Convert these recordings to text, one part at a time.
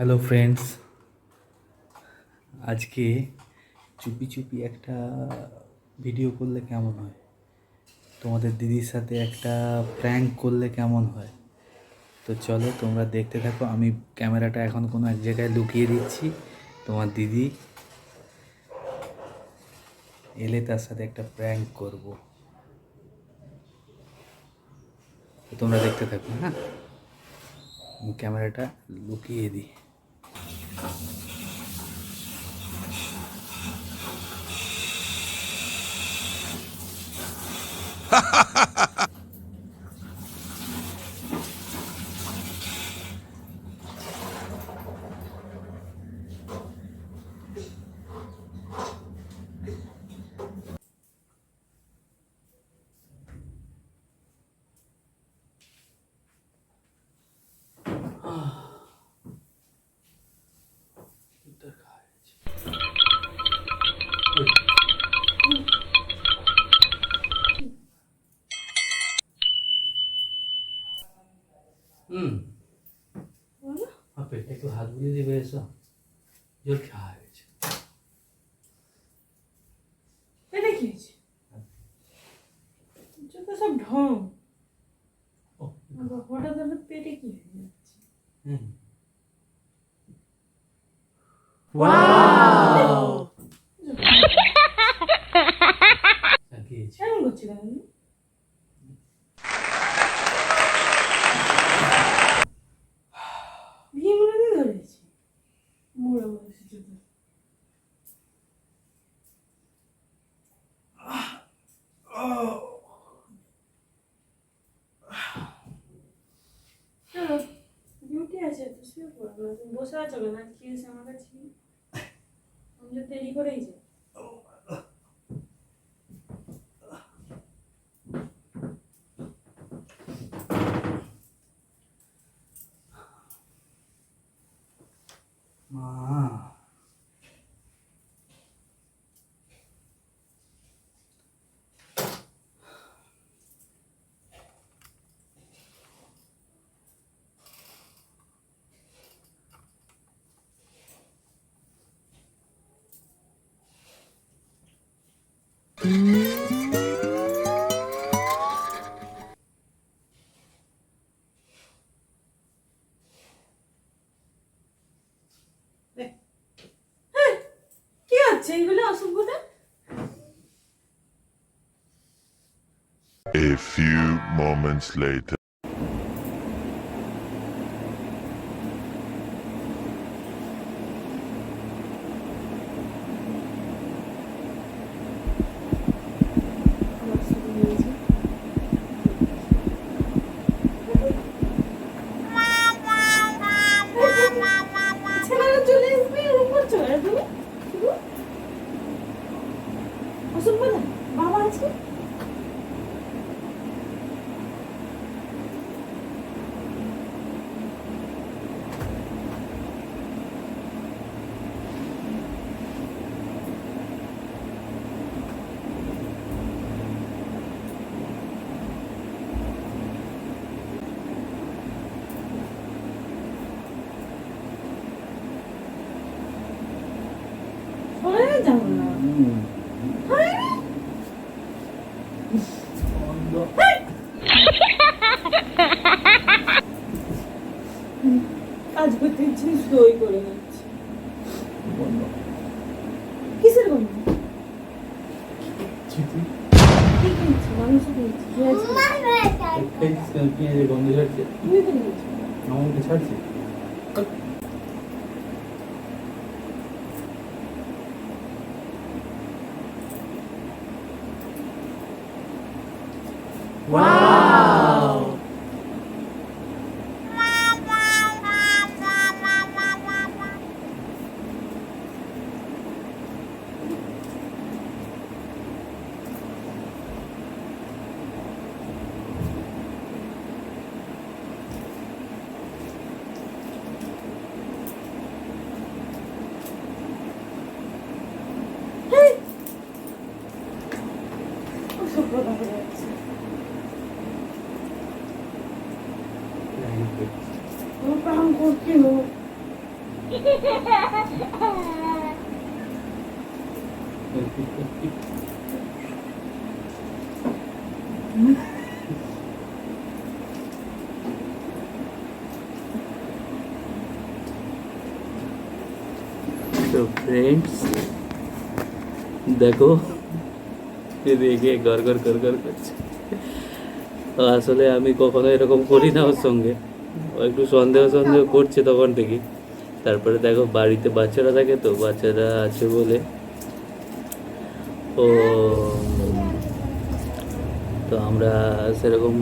Hello friends, আজকে চুপি চুপি একটা ভিডিও করলে কেমন হয়? তোমাদের দিদির সাথে একটা প্র্যাঙ্ক করলে কেমন হয়? তো চলো তোমরা দেখতে থাকো। আমি ক্যামেরাটা এখন কোনো এক জায়গায় লুকিয়ে দিচ্ছি। তোমার দিদি এলে তার সাথে একটা প্র্যাঙ্ক করব। তো তোমরা দেখতে থাকো। হ্যাঁ, আমি ক্যামেরাটা লুকিয়ে দিই। পেটে একটু হাত বুলিয়ে দিবে, এসো। জোর খাওয়া হয়েছে। এটা কি হয়েছে? চোখে সব ঢং। হঠাৎ হঠাৎ পেটে কি হয়ে যাচ্ছে? ওয়াও! এমন করছি কেন? ভীমরতি ধরেছি মোড়া বসে চোখে। ডিউটি আছে তো শুয়ে পড়ো না, তুমি বসে আছো কেন? আজ কি হয়েছে আমার কাছে? আমি তো দেরি করেই যাই। মা, কি হচ্ছে এগুলো অসভ্যতা? A few moments later. আমার শুরু হয়েছে। ছেলেরা চলে আসবে, এরকম করছো কেন তুমি? শুধু অসভ্যতা। বাবা আছে। সরে যাবো না। কাজ করতে ইচ্ছে দই করে নিচ্ছি। কিসের গন্ধ? কি কিনছি? মাংস কিনছি, পেঁয়াজ কিনছি। পেঁয়াজের গন্ধ ছাড়ছে। তুমি তো নিয়েছো। আমাকে ছাড়ছে। ওয়াও! অসভ্যতা হয়ে যাচ্ছে। আমার প্রাণ করছিল। তো ফ্রেন্ডস দেখো রেগে গড় গড় গড় গড় করছে। তো আসলে আমি কখনো এরকম করি না ওর সঙ্গে, ও একটু সন্দেহ সন্দেহ করছে তখন থেকে। তারপরে দেখো বাড়িতে বাচ্চারা থাকে, তো বাচ্চারা আছে বলে ও, তো আমরা সেরকম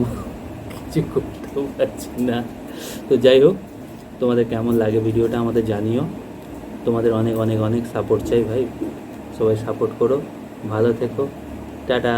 কিছু করতেও পারছি না। তো যাই হোক, তোমাদের কেমন লাগে ভিডিওটা আমাদের জানিও। তোমাদের অনেক অনেক অনেক সাপোর্ট চাই ভাই, সবাই সাপোর্ট করো, ভালো থেকো, টাটা।